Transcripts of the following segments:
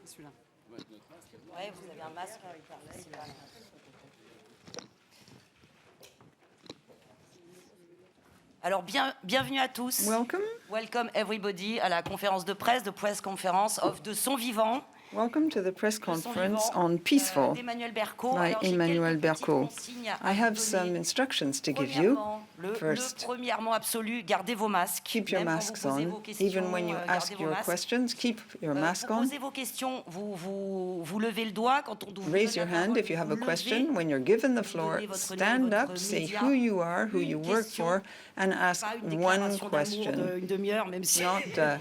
Celui-là. Ouais, vous avez un masque. Alors, bienvenue à tous. Welcome. Welcome everybody à la conférence de presse, press conference de Son Vivant. Welcome to the press conference on Peaceful by Emmanuel Berco. I have some instructions to give you. First, premièrement absolu, gardez vos masques. keep your masks on. Even when you ask your questions, keep your mask on. Posez vos questions, vous levez le doigt quand on vous Raise your hand if you have a question. When you're given the floor, stand up, say who you are, who you work for, and ask one question. Une demi-heure, même si Not a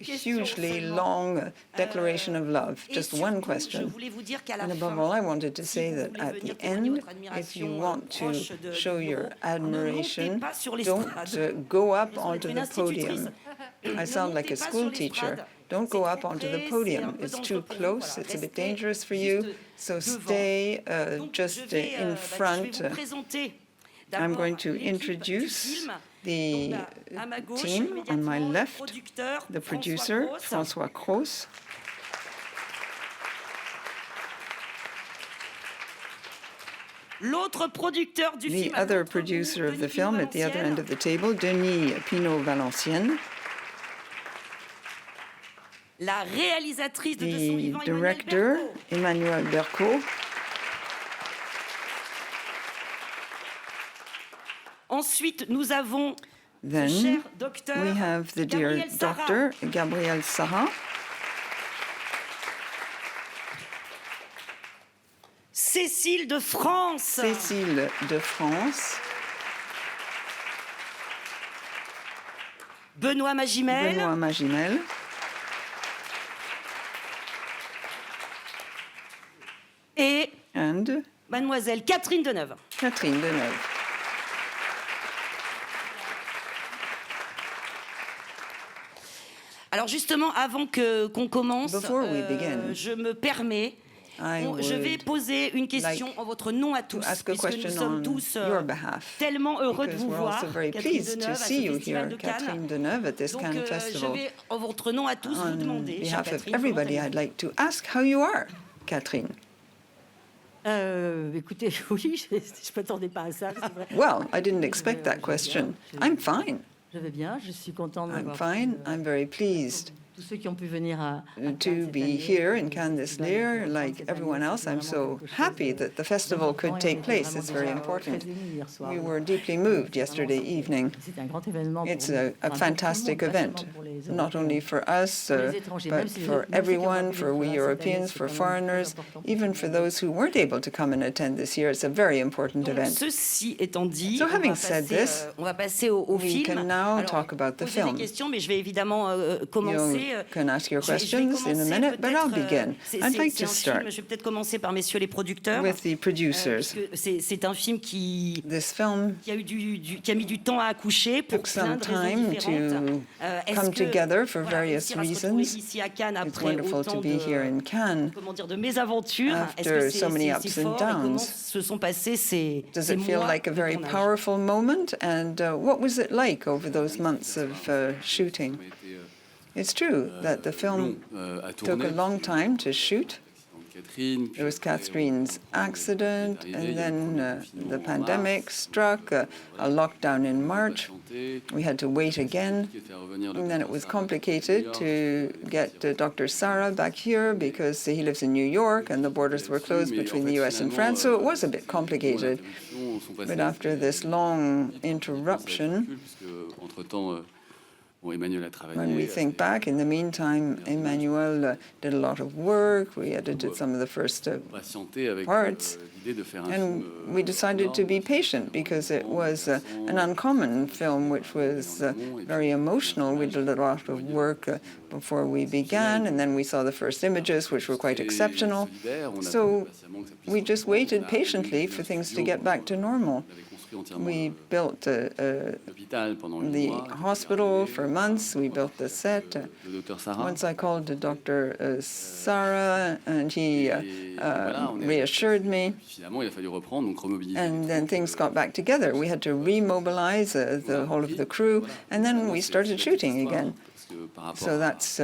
hugely long declaration of love, just one question. And above all, I wanted to say that at the end, if you want to show your admiration, don't go up onto the podium. I sound like a school teacher. Don't go up onto the podium. It's too close. It's a bit dangerous for you. So stay just in front. I'm going to introduce the team on my left, the producer, François Cros. L'autre producteur du film, the other producer of the film at the other end of the table, Denis Pinot-Valenciennes. La réalisatrice de Son The Vivant, director, Emmanuel Berco. Ensuite, nous avons Then cher docteur we have the dear Gabriel Sarra. doctor, Gabriel Sarra. Cécile de France. Cécile de France. Benoît Magimel. Benoît Magimel. Et And mademoiselle Catherine Deneuve. Catherine Deneuve. Alors justement, avant qu'on commence, Before we begin, je me permets, je vais poser une question en votre nom à tous, puisque nous sommes tous tellement heureux de vous voir, Catherine Deneuve, à ce festival de Cannes. Donc je vais en votre nom à tous vous demander, chère Catherine, everybody, I'd like to ask how you are, Catherine. Écoutez, oui, je ne m'attendais pas à ça. Vrai. Well, I didn't expect that question. I'm fine. Je vais bien, je suis contente I'm d'avoir fine. I'm very pleased tous ceux qui ont pu venir à to be here in Cannes this year. Like everyone else, I'm so happy that the festival could take place. It's very important. We were deeply moved yesterday evening. It's a fantastic event, not only for us, but for everyone, for we Europeans, for foreigners, even for those who weren't able to come and attend this year. It's a very important event. Ceci étant dit, So having said this, on va passer au we film. can now Alors, talk about the posez film. des questions, mais je vais évidemment commencer. You can ask your questions in a minute, but I'll begin. I'd like to start Je vais peut-être commencer par messieurs les producteurs. with the producers. C'est un film qui This film a mis du temps à accoucher pour took plein some de raisons time différentes. to come together for various réussir à se retrouver reasons. ici à Cannes It's après wonderful to autant be here in Cannes. de mésaventures. Est-ce que after so many c'est ups and fort et comment downs. se sont passés ces Does it feel mois like a de very tournage? powerful moment? And what was it like over those months of shooting? It's true that the film took a long time to shoot. There was Catherine's accident, and then the pandemic struck, a lockdown in March. We had to wait again, and then it was complicated to get Dr. Sarra back here because he lives in New York and the borders were closed between the US and France, so it was a bit complicated. But after this long interruption, when we think back, in the meantime, Emmanuel did a lot of work. We edited some of the first parts. And we decided to be patient because it was an uncommon film, which was very emotional. We did a lot of work before we began, and then we saw the first images, which were quite exceptional. So we just waited patiently for things to get back to normal. We built the hospital for months. We built the set. Once I called Dr. Sarra, and he reassured me. And then things got back together. We had to remobilize the whole of the crew, and then we started shooting again. So that's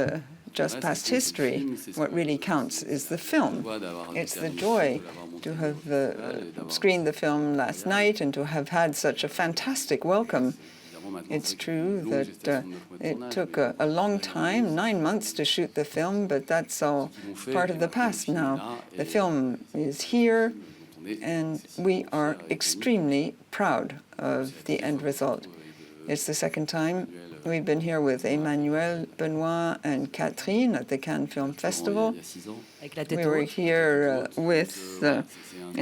just past history. What really counts is the film. It's the joy to have screened the film last night and to have had such a fantastic welcome. It's true that it took a long time, 9 months to shoot the film, but that's all part of the past now. The film is here, and we are extremely proud of the end result. It's the second time we've been here with Emmanuel, Benoit, and Catherine at the Cannes Film Festival. We were here with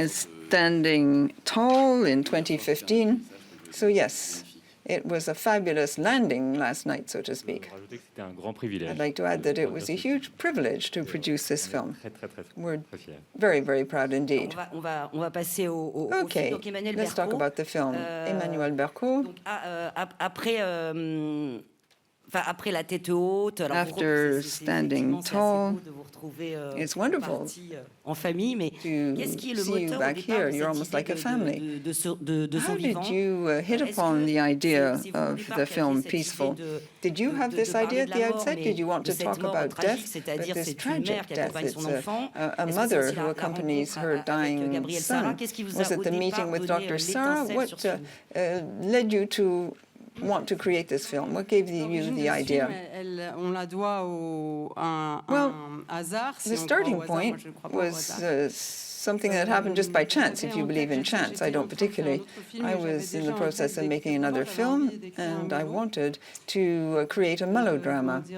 Standing Tall in 2015. So yes, it was a fabulous landing last night, so to speak. I'd like to add that it was a huge privilege to produce this film. We're very, very proud indeed. Okay, let's talk about the film. Emmanuel Bercot. After Standing Tall, it's wonderful to see you back here. You're almost like a family. How did you hit upon the idea of the film Peaceful? Did you have this idea at the outset? Did you want to talk about death, but this tragic death? It's a mother who accompanies her dying son. Was it the meeting with Dr. Sarah? What led you to want to create this film? What gave you the idea? Well, the starting point was something that happened just by chance, if you believe in chance. I don't particularly. I was in the process of making another film, and I wanted to create a melodrama. I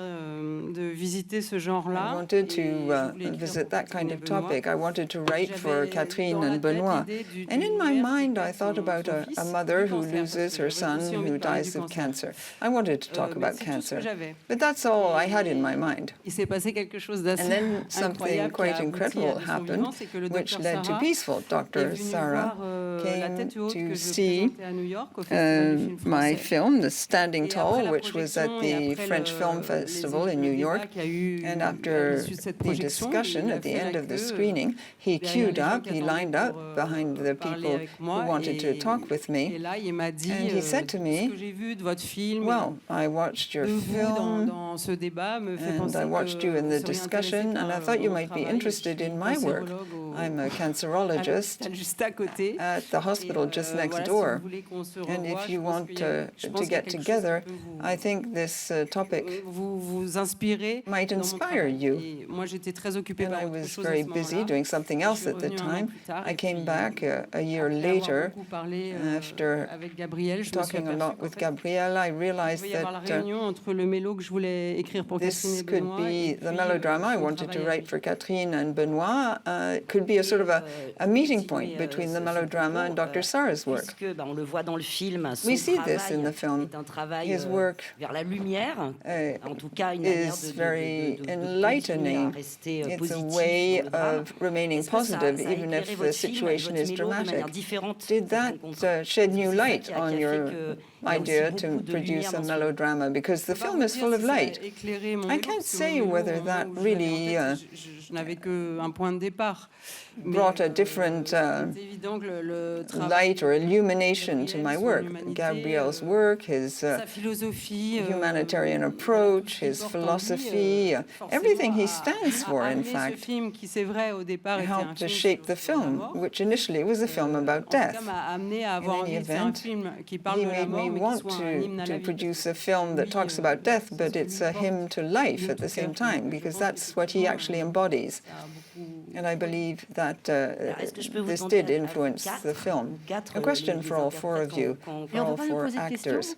wanted to visit that kind of topic. I wanted to write for Catherine and Benoit. And in my mind, I thought about a mother who loses her son who dies of cancer. I wanted to talk about cancer. But that's all I had in my mind. And then something quite incredible happened, which led to Peaceful. Dr. Sarah came to see my film, The Standing Tall, which was at the French Film Festival in New York. And after the discussion at the end of the screening, he queued up, he lined up behind the people who wanted to talk with me. And he said to me, well, I watched your film, and I watched you in the discussion, and I thought you might be interested in my work. I'm a cancerologist at the hospital just next door. And if you want to get together, I think this topic might inspire you. And I was very busy doing something else at the time. I came back a year later after talking a lot with Gabrielle. I realized that this could be the melodrama I wanted to write for Catherine and Benoit. Could be a sort of a meeting point between the melodrama and Dr. Sarah's work. We see this in the film. His work is very enlightening. It's a way of remaining positive, even if the situation is dramatic. Did that shed new light on your idea to produce a melodrama? Because the film is full of light. I can't say whether that really brought a different light or illumination to my work. Gabrielle's work, his humanitarian approach, his philosophy, everything he stands for, in fact, helped to shape the film, which initially was a film about death. In any event, he made me want to produce a film that talks about death, but it's a hymn to life at the same time, because that's what he actually embodies. And I believe that this did influence the film. A question for all four of you, for all four actors.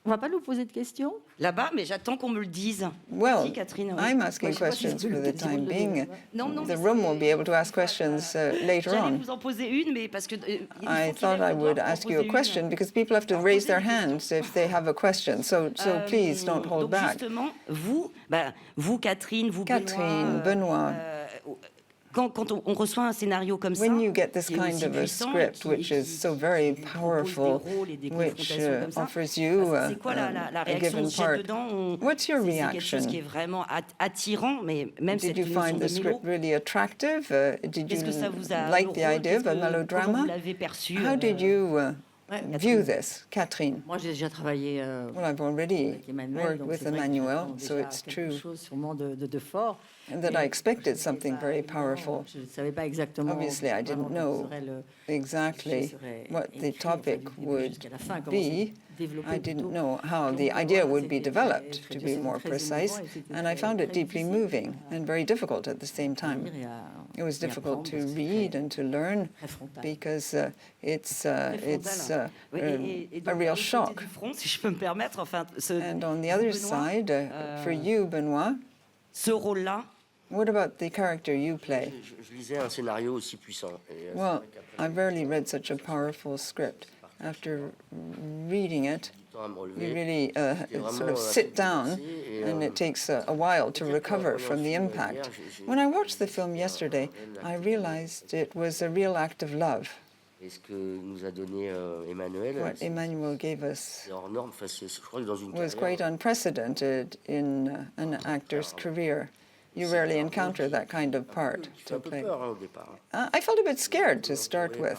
On va pas nous poser de questions? Là-bas, mais j'attends qu'on me le dise. Well, I'm asking questions for the time being. The room will be able to ask questions later on. Vous en poser une, mais parce que, I thought I would ask you a question because people have to raise their hands if they have a question. So please don't hold back. Justement, vous, Catherine, vous, Benoit. Quand on reçoit un scénario comme ça, when you get this kind of a script, which is so very powerful, which offers you a given part, what's your reaction? Did you find the script really attractive? Did you like the idea of a melodrama? How did you view this. Catherine. Moi, j'ai déjà travaillé Well, I've already avec Emmanuel, worked donc with c'est vrai que Emmanuel, j'attends so déjà it's quelque true chose sûrement de fort. and that I expected something very powerful. Je ne savais pas exactement Obviously, I didn't vraiment know quel serait le exactly serait what the écrit, enfin, topic du début would jusqu'à la fin, comment be. c'est développé I plutôt. didn't know how Donc, the idea voilà, would be c'était developed, très- to be c'était more très precise, émouvant et c'était and I très- found it très deeply difficile moving and very difficult at the same time. lire et It was et difficult apprendre to parce que c'est read très- and to learn très frontal. because it's Oui, et a donc, real de l'autre côté shock. du front, si je peux me permettre, enfin, And on the other Benoît, side, for you, Benoit, ce rôle-là, what about the character you play? Je lisais un scénario aussi puissant. Well, I've rarely read such a powerful script. After reading it, you really sort of sit down, and it takes a while to recover from the impact. When I watched the film yesterday, I realized it was a real act of love. Et ce que nous a donné Emmanuel, What Emmanuel gave us c'est hors norme. Enfin, je crois que dans une was carrière, quite unprecedented in an actor's career. You rarely encounter that kind of part tu fais to un peu play. peur au départ. I felt a bit scared to start with,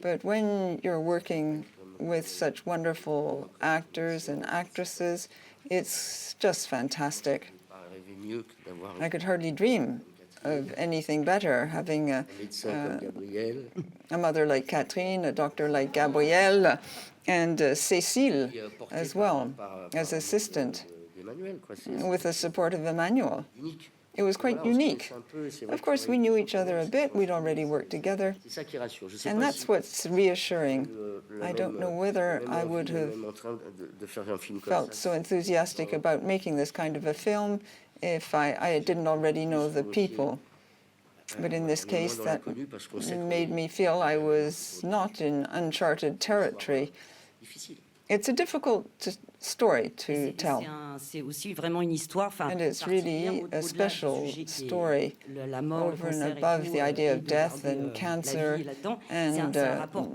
but when you're working with such wonderful actors and actresses, it's just fantastic. Pas rêver mieux que d'avoir I could hardly dream of anything better, having un médecin comme Gabriel, a mother like Catherine, a doctor like Gabrielle, and Cécile qui porté as well par as assistant, d'Emmanuel, quoi. C'est with the support of Emmanuel. unique. It was quite Voilà, on se unique. connaissait un peu, c'est vrai Of que course, we knew each other a bit. We'd already worked together. c'est ça qui rassure. Je sais And pas that's si what's reassuring. la I don't même- know whether la même I envie, would le have même en train de faire un film comme felt ça. so enthusiastic about making this kind of a film if I didn't already know the people. But in this On est moins case, dans that l'inconnu parce qu'on sait qu'on made est me feel I was not in uncharted territory. difficile. It's a difficult story to tell. c'est aussi vraiment une histoire. Enfin, And it's particulière really au-delà a du special sujet qui est story la mort, le over and cancer et above tout, the idea of et de death garder, and la cancer vie là-dedans. and C'est un rapport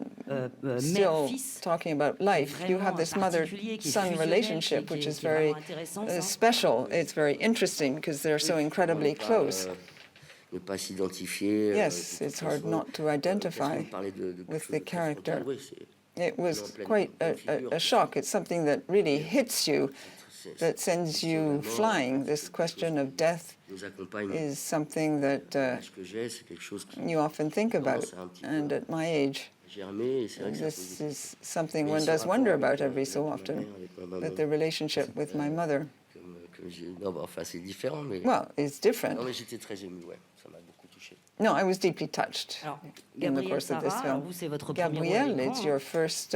still mère-fils talking about life. You have this particulier qui est mother-son fusionnel, relationship, qui which is est vraiment very intéressant, ça. special. It's very interesting because they're so incredibly close. Ne pas s'identifier. Yes, de toute it's hard façon. not to identify Parce qu'on parlait de quelque with chose the de character. frontal, oui, c'est- It was quite a shock. It's something that really hits you, that sends you flying. This question of death nous accompagne. is something that Ce que j'ai, c'est quelque chose qui you often think about. And at my age, a germé. Et c'est vrai que ça this pose is something Mais one ce does rapport wonder avec, about every so avec ma often. mère, avec ma maman, But the relationship with my mother, comme non, bah, enfin, c'est différent, mais. well, it's different. Non, mais j'étais très ému, ouais. Ça m'a beaucoup touché. No, I was deeply touched Alors, in the Gabriel course of this Sarah, alors film. vous, c'est votre premier rôle à Gabrielle, l'écran, it's hein. your first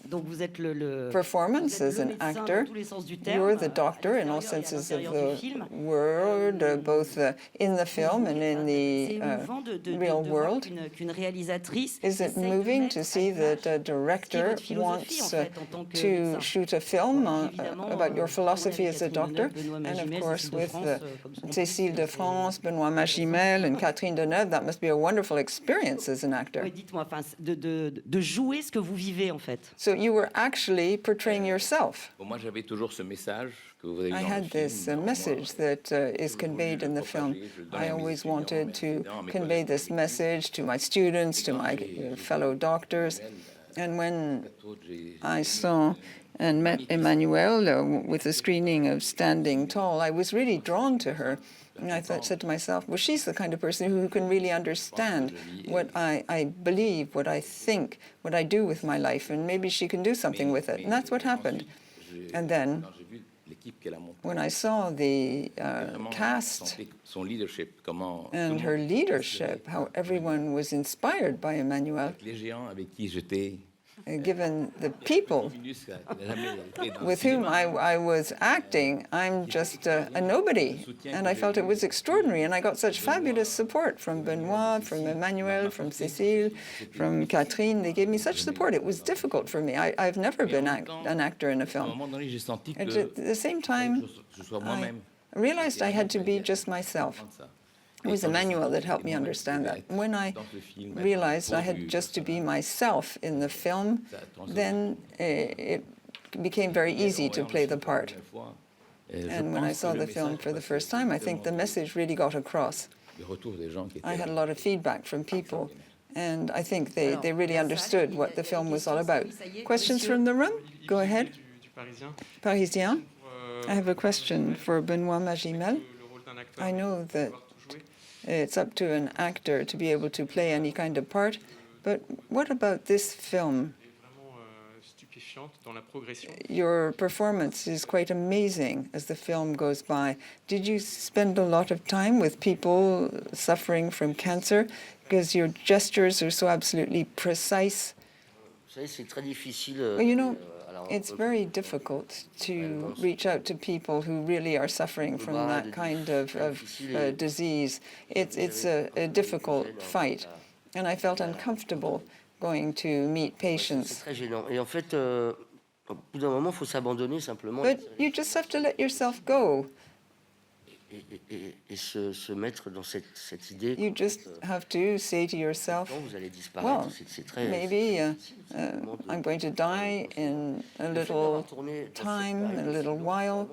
Donc vous êtes le performance vous êtes as le an médecin actor. dans tous les sens du terme, You're the à doctor in all l'extérieur et à senses of l'intérieur du the film. word, both in the film and in C'est the émouvant de real voir world. qu'une réalisatrice Is it essaye de moving mettre to à see l'image that a ce qui est director votre philosophie, en wants fait, en tant que to médecin. shoot a film Évidemment, about your philosophy tourner avec as a Catherine doctor? Deneuve, Benoît And of Magimel, course, Cécile de with France, comme son Cécile fils, de France, Benoît Magimel, and Catherine Deneuve, that must be a wonderful experience as an actor. Oui, dites-moi, enfin, de jouer ce que vous vivez, en fait. So you were actually portraying yourself. Bon, moi, j'avais toujours ce message que vous avez vu I dans le had this film. message that is conveyed in the film. I always wanted to convey this message to my students, to my fellow doctors. And when I saw and met Emmanuelle with the screening of Standing Tall, I was really drawn to her. And I said to myself, well, she's the kind of person who can really understand what I believe, what I think, what I do with my life, and maybe she can do something with it. And that's what happened. And then, Quand j'ai vu l'équipe qu'elle a montée, when I saw the vraiment cast sentais son leadership, comment and tout le her monde leadership, how everyone was inspired by Emmanuel, avec les géants avec qui j'étais, given the people Minus, elle n'a jamais été dans le with whom cinéma. I was acting, I'm just a nobody. And I felt it was extraordinary. And I got such fabulous support from Benoit, from Emmanuel, from Cécile, from Catherine. They gave me such support. It was difficult for me. I've never been an actor in a À un film. moment donné, j'ai senti And que at the same time, je sois I moi-même. realized I had to be just myself. It was Emmanuel that helped me understand that. When I realized I had just to be myself in the film, then it became very easy to play the part. And when I saw the film for the first time, I think the message really got across. I had a lot of feedback from people, And I think they really understood what the film was all about. Questions from the room? Go ahead. Parisien. I have a question for Benoît Magimel. I know that it's up to an actor to be able to play any kind of part, but what about this film? Your performance is quite amazing as the film goes by. Did you spend a lot of time with people suffering from cancer? Because your gestures are so absolutely precise. Well, you know, it's very difficult to reach out to people who really are suffering from that kind of disease. It's a difficult fight, and I felt uncomfortable going to meet patients. But you just have to let yourself go. You just have to say to yourself, well, maybe I'm going to die in a little time, in a little while.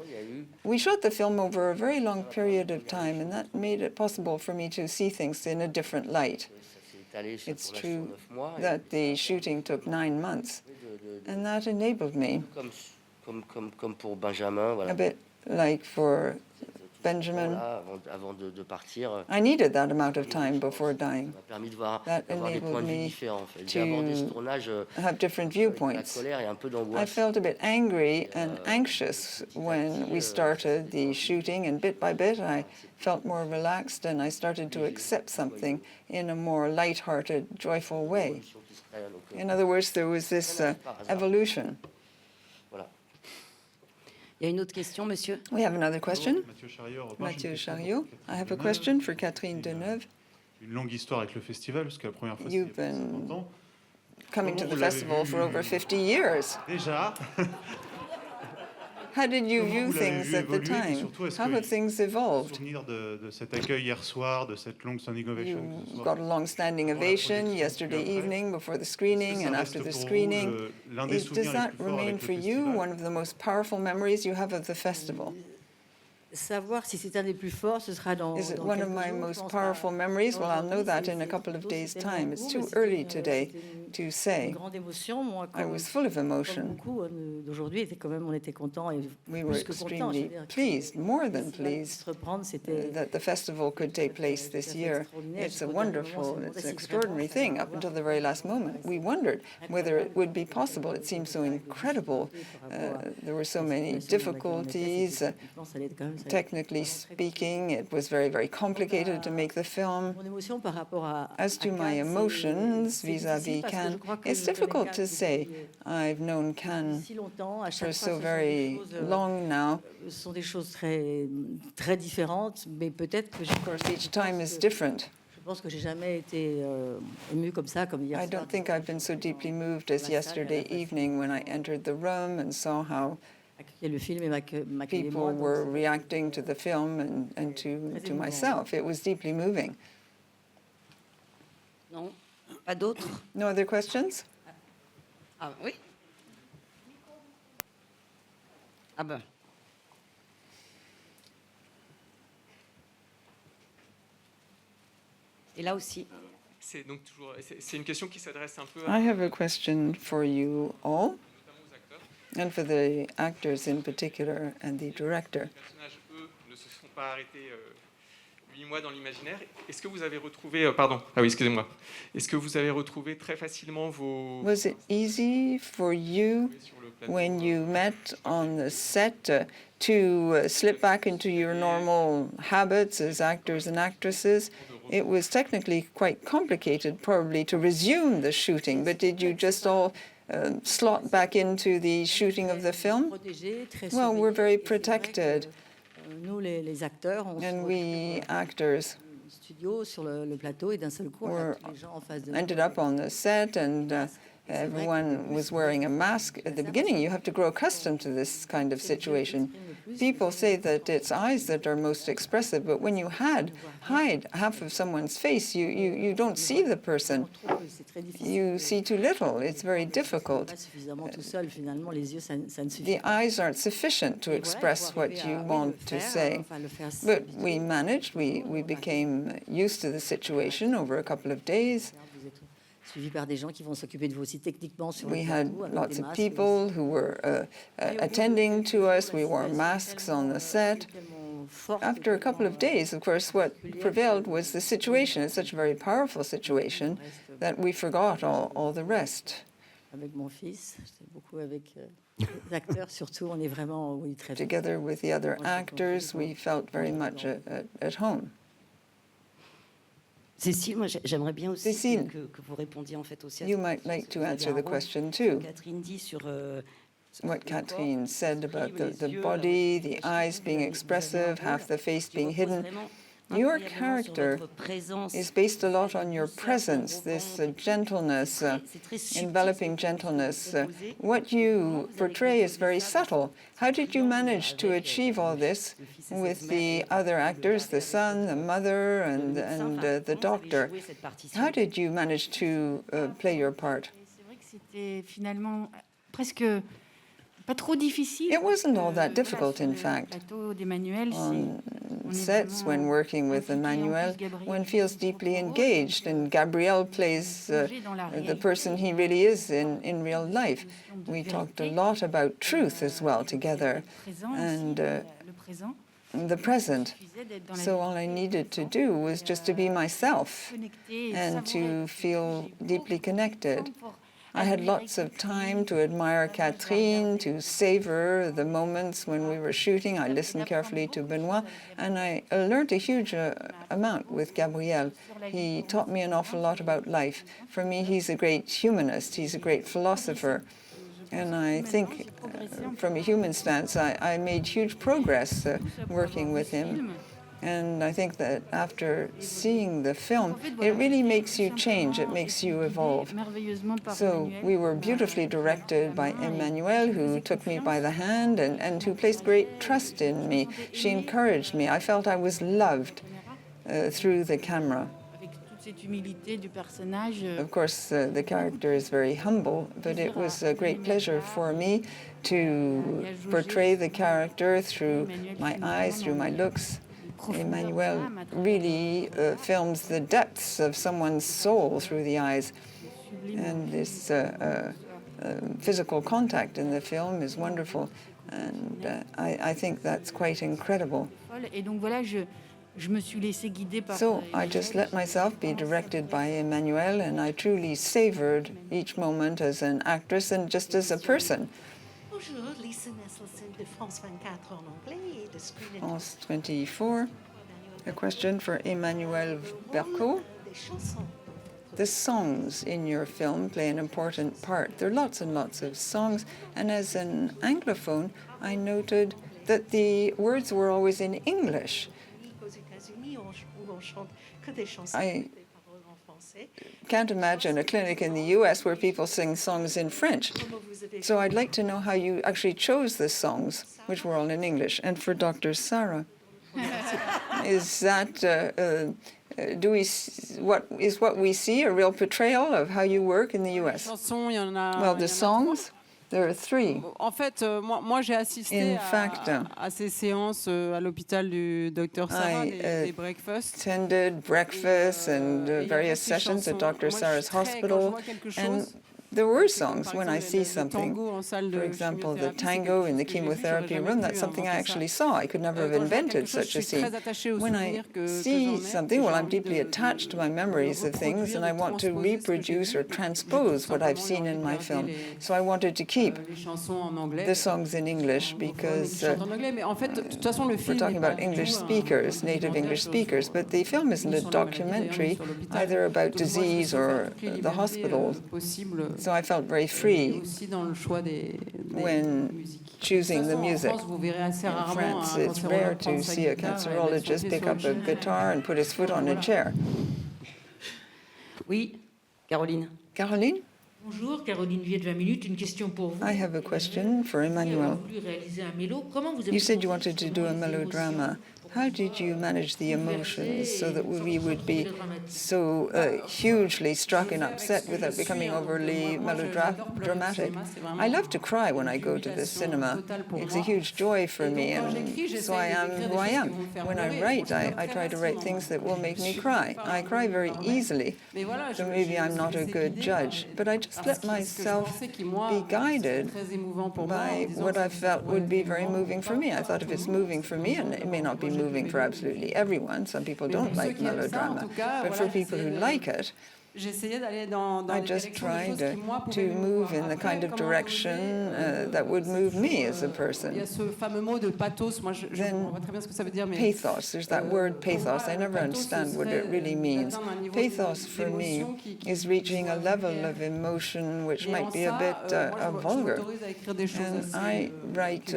We shot the film over a very long period of time, and that made it possible for me to see things in a different light. It's true that the shooting took 9 months, and that enabled me, a bit like for Benjamin. I needed that amount of time before dying. That enabled me to have different viewpoints. I felt a bit angry and anxious when we started the shooting, and bit by bit I felt more relaxed, and I started to accept something in a more light-hearted, joyful way. In other words, there was this evolution. Il y a une autre question, monsieur. We have another question. Mathieu Chariot. I have a question for Catherine Deneuve. Une longue histoire avec le festival, parce que la première fois, You've been coming to the festival for over 50 years. Déjà. How did you view things at the time? How have things evolved? Souvenir de cet accueil hier soir, de cette longue standing ovation. You got a long-standing ovation yesterday evening before the screening and after the screening. Does that remain for you one of the most powerful memories you have of the festival? Savoir si c'est un des plus forts, ce sera dans. Is it one of my most powerful memories? Well, I'll know that in a couple of days' time. It's too early today to say. I was full of emotion. We were extremely pleased, more than pleased, that the festival could take place this year. It's a wonderful, it's an extraordinary thing. Up until the very last moment, we wondered whether it would be possible. It seemed so incredible. There were so many difficulties. Technically speaking, it was very, very complicated to make the film. As to my emotions vis-à-vis Cannes, it's difficult to say. I've known Cannes for so very long now. Of course, each time is different. I don't think I've been so deeply moved as yesterday evening when I entered the room and saw how people were reacting to the film and to myself. It was deeply moving. Non, pas d'autres? No other questions? Ah oui. Ah ben. Et là aussi. C'est donc toujours, c'est une question qui s'adresse un peu. I have a question for you all, and for the actors in particular and the director. Les personnages, eux, ne se sont pas arrêtés 8 mois dans l'imaginaire. Est-ce que vous avez retrouvé, pardon, ah oui, excusez-moi. Est-ce que vous avez retrouvé très facilement vos... Was it easy for you when you met on the set to slip back into your normal habits as actors and actresses? It was technically quite complicated, probably, to resume the shooting, but did you just all slot back into the shooting of the film? Well, we're very protected. And we actors were ended up on the set, and everyone was wearing a mask. At the beginning, you have to grow accustomed to this kind of situation. People say that it's eyes that are most expressive, but when you hide half of someone's face, you don't see the person. You see too little. It's very difficult. The eyes aren't sufficient to express what you want to say. But we managed. We became used to the situation over a couple of days. suivi par des gens qui vont s'occuper de vous aussi techniquement sur le We had plateau, avec lots des of masques people aussi. who were attending to us. We wore masks on the set. After a couple of days, of course, what prevailed was the situation. It's such a very powerful situation that we forgot all the rest. Avec mon fils, j'étais beaucoup avec les acteurs, surtout, on est vraiment très bien. Together with the other actors, we felt very much at home. Cécile, moi j'aimerais bien aussi Cécile, que vous répondiez en fait aussi à you might like to answer the question too. Catherine dit sur What Catherine said about the body, the eyes being expressive, half the face being hidden. Your character is based a lot on your presence, this gentleness, enveloping gentleness. What you portray is very subtle. How did you manage to achieve all this with the other actors, the son, the mother, and the doctor? How did you manage to play your part? C'est vrai que c'était finalement presque pas trop difficile. It wasn't all that difficult, in le fact. plateau d'Emmanuel, On sets, when working with Emmanuel, one feels deeply engaged, and Gabriel plays the person he really is in real life. We talked a lot about truth as well together, and the present. So all I needed to do was just to be myself and to feel deeply connected. I had lots of time to admire Catherine, to savor the moments when we were shooting. I listened carefully to Benoit, and I learned a huge amount with Gabriel. He taught me an awful lot about life. For me, he's a great humanist. He's a great philosopher. And I think, from a human stance, I made huge progress working with him. And I think that after seeing the film, it really makes you change, it makes you evolve. So we were beautifully directed by Emmanuel, who took me by the hand and who placed great trust in me. She encouraged me. I felt I was loved through the camera. Of course, the character is very humble, but it was a great pleasure for me to portray the character through my eyes, through my looks. Emmanuel really films the depths of someone's soul through the eyes. And this physical contact in the film is wonderful. And I think that's quite incredible. So I just let myself be directed by Emmanuel, and I truly savored each moment as an actress and just as a person. Bonjour, Lisa Nesselson de France 24 en anglais et de Screen France 24. A question for Emmanuel Berco. The songs in your film play an important part. There are lots and lots of songs, and as an Anglophone, I noted that the words were always in English. I can't imagine a clinic in the US where people sing songs in French. So I'd like to know how you actually chose the songs, which were all in English. And for Dr. Sarah, is that what we see a real portrayal of how you work in the US? Well, the songs. There are three. En fait, moi j'ai assisté à ces séances à l'hôpital du Dr Sarah, des breakfasts. Attended breakfasts and various sessions at Dr. Sarah's hospital. And there were songs when I see something. For example, the tango in the chemotherapy room, that's something I actually saw. I could never have invented such a scene. When I see something, well, I'm deeply attached to my memories of things, and I want to reproduce or transpose what I've seen in my film. So I wanted to keep the songs in English because we're talking about English speakers, native English speakers, but the film isn't a documentary either about disease or the hospital. So I felt very free when choosing the music. In France, it's rare to see a cancerologist pick up a guitar and put his foot on a chair. Oui, Caroline. Caroline? Bonjour, Caroline Viet, 20 minutes. Une question pour vous. I have a question for Emmanuel. You said you wanted to do a melodrama. How did you manage the emotions so that we would be so hugely struck and upset without becoming overly melodramatic? I love to cry when I go to the cinema. It's a huge joy for me, and so I am who I am. When I write, I try to write things that will make me cry. I cry very easily, so maybe I'm not a good judge, but I just let myself be guided by what I felt would be very moving for me. I thought if it's moving for me, and it may not be moving for absolutely everyone, some people don't like melodrama, but for people who like it, I just tried to move in the kind of direction that would move me as a person. Then pathos, there's that word pathos. I never understand what it really means. Pathos for me is reaching a level of emotion which might be a bit vulgar. And I write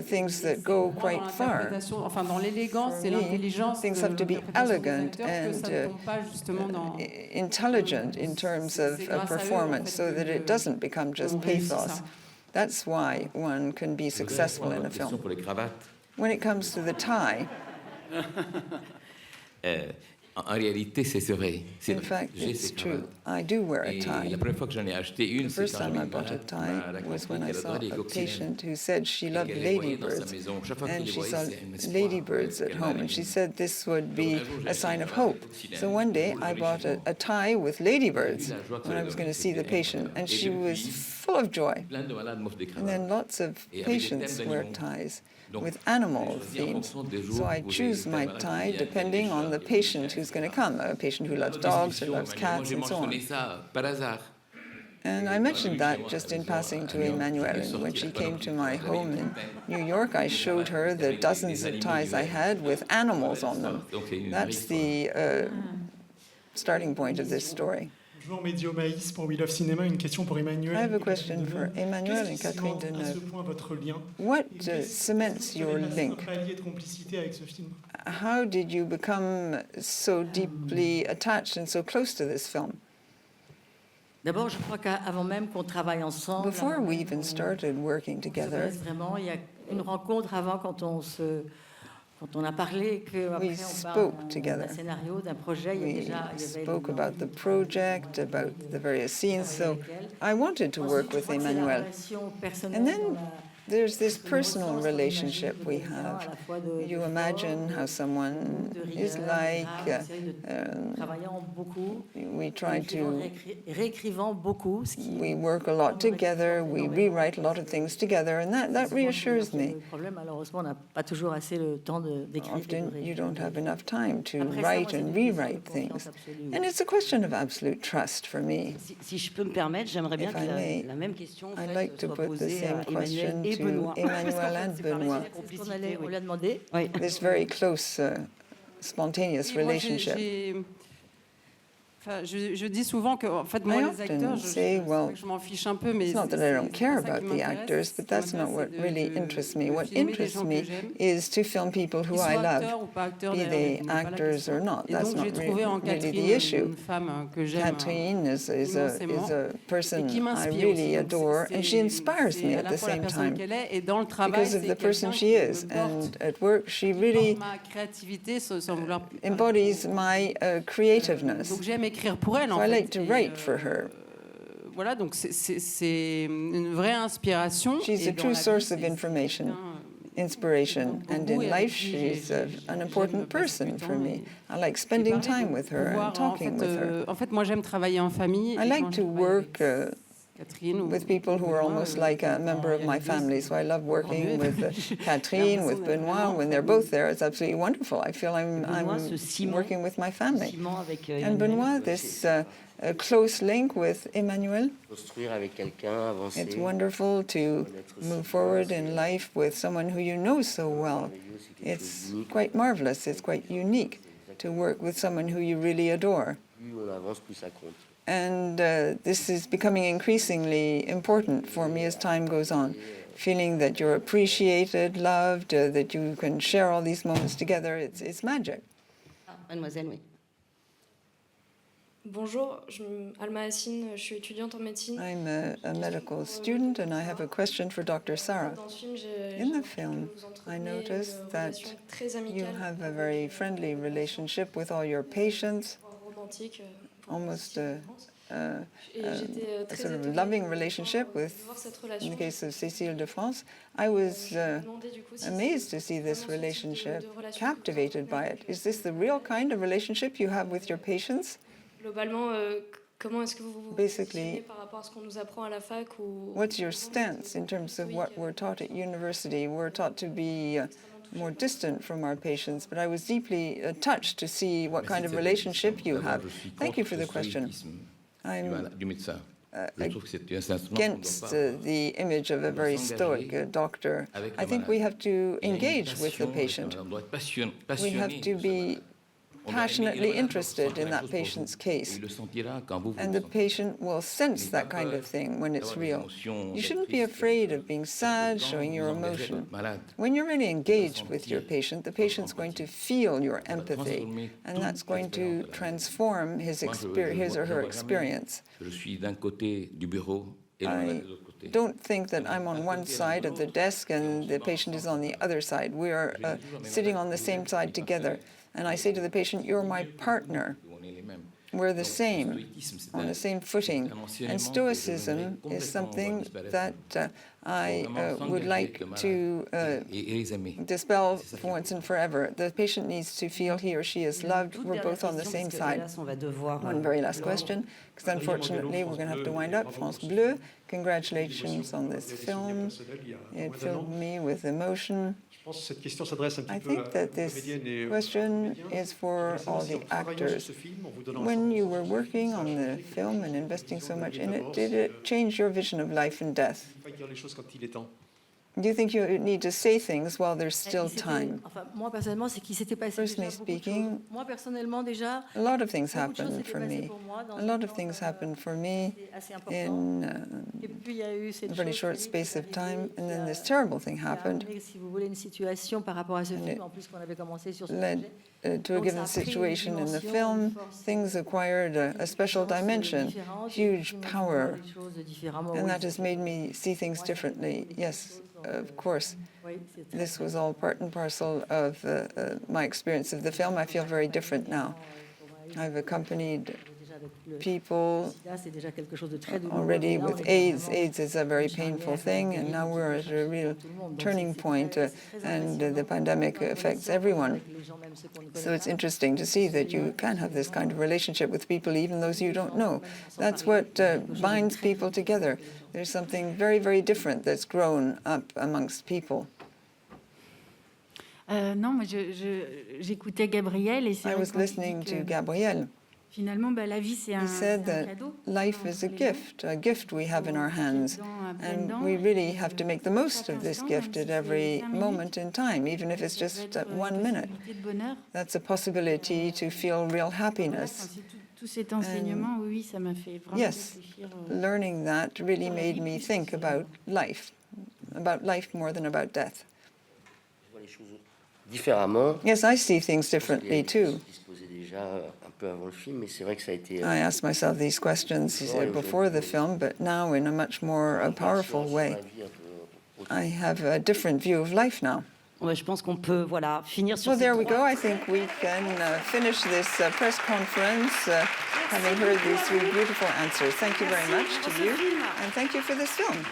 things that go quite far. For me, things have to be elegant and intelligent in terms of a performance so that it doesn't become just pathos. That's why one can be successful in a film. When it comes to the tie, in fact, it's true. I do wear a tie. The first time I bought a tie was when I saw a patient who said she loved ladybirds, and she saw ladybirds at home, and she said this would be a sign of hope. So one day I bought a tie with ladybirds when I was going to see the patient, and she was full of joy. And then lots of patients wear ties with animal themes. So I choose my tie depending on the patient who's going to come, a patient who loves dogs or loves cats and so on. And I mentioned that just in passing to Emmanuelle. And when she came to my home in New York, I showed her the dozens of ties I had with animals on them. That's the starting point of this story. Bonjour, Médio Maïs pour We Love Cinema. Une question pour Emmanuelle. I have a question for Emmanuelle and Catherine Deneuve. What cements your link? How did you become so deeply attached and so close to this film? D'abord, je crois qu'avant même qu'on travaille ensemble, before we even started working together, vraiment, il y a une rencontre avant quand on a parlé que we spoke together. Scénario, d'un projet, we spoke about the project, about the various scenes. So I wanted to work with Emmanuelle. And then there's this personal relationship we have. You imagine how someone is like. We try to. We work a lot together. We rewrite a lot of things together, and that reassures me. Often you don't have enough time to write and rewrite things, and it's a question of absolute trust for me. Si je peux me permettre, j'aimerais bien que la même question I'd like to put the same question to Emmanuelle and Benoît. This very close, spontaneous relationship. Je dis souvent que, en fait, moi, les acteurs, je m'en fiche un peu, mais it's not that I don't care about the actors, but that's not what really interests me. What interests me is to film people who I love, be they actors or not. That's not really the issue. Catherine is a person I really adore, and she inspires me at the same time because of the person she is. And at work, she really embodies my creativeness. Pour elle, so I like to write for her. Voilà, donc c'est une vraie inspiration. She's a true source of information, inspiration, and in life she's an important person for me. I like spending time with her and talking with her. En fait, moi j'aime travailler en famille. I like to work with people who are almost like a member of my family. So I love working with Catherine, with Benoît. When they're both there, it's absolutely wonderful. I feel I'm working with my family. And Benoît, this close link with Emmanuelle. It's wonderful to move forward in life with someone who you know so well. It's quite marvelous. It's quite unique to work with someone who you really adore. And this is becoming increasingly important for me as time goes on, feeling that you're appreciated, loved, that you can share all these moments together. It's magic. Mademoiselle, oui. Bonjour, Alma Hassine, je suis étudiante en médecine. I'm a medical student and I have a question for Dr. Sarah. In the film, I noticed that you have a very friendly relationship with all your patients, almost a sort of loving relationship with, in the case of Cécile de France. I was amazed to see this relationship, captivated by it. Is this the real kind of relationship you have with your patients? Globalement, comment est-ce que vous vous Basically, par rapport à ce qu'on nous apprend à la fac ou what's your stance in terms of what we're taught at university? We're taught to be more distant from our patients, but I was deeply touched to see what kind of relationship you have. Thank you for the question. I'm against the image of a very stoic doctor. I think we have to engage with the patient. We have to be passionately interested in that patient's case. And the patient will sense that kind of thing when it's real. You shouldn't be afraid of being sad, showing your emotion. When you're really engaged with your patient, the patient's going to feel your empathy, and that's going to transform his or her experience. I don't think that I'm on one side of the desk and the patient is on the other side. We are sitting on the same side together. And I say to the patient, you're my partner. We're the same, on the same footing. And Stoicism is something that I would like to dispel for once and forever. The patient needs to feel he or she is loved. We're both on the same side. One very last question, because unfortunately we're going to have to wind up. France Bleu, congratulations on this film. It filled me with emotion. I think that this question is for all the actors. When you were working on the film and investing so much in it, did it change your vision of life and death? Do you think you need to say things while there's still time? Personally speaking, a lot of things happened for me. A lot of things happened for me in a very short space of time, and then this terrible thing happened. And it led to a given situation in the film. Things acquired a special dimension, huge power, and that has made me see things differently. Yes. Of course, this was all part and parcel of my experience of the film. I feel very different now. I've accompanied people already with AIDS. AIDS is a very painful thing, and now we're at a real turning point, and the pandemic affects everyone. So it's interesting to see that you can have this kind of relationship with people, even those you don't know. That's what binds people together. There's something very, very different that's grown up amongst people. Non, moi j'écoutais Gabriel et c'est. I was listening to Gabriel. Finalement, la vie c'est un cadeau. He said that life is a gift we have in our hands, and we really have to make the most of this gift at every moment in time, even if it's just 1 minute. That's a possibility to feel real happiness. Tout cet enseignement, oui, ça m'a fait vraiment réfléchir. Learning that really made me think about life more than about death. Yes, I see things differently too. I asked myself these questions before the film, but now in a much more powerful way. I have a different view of life now. Je pense qu'on peut finir sur Well, there we go. I think we can finish this press conference having heard these three beautiful answers. Thank you very much to you, and thank you for this film.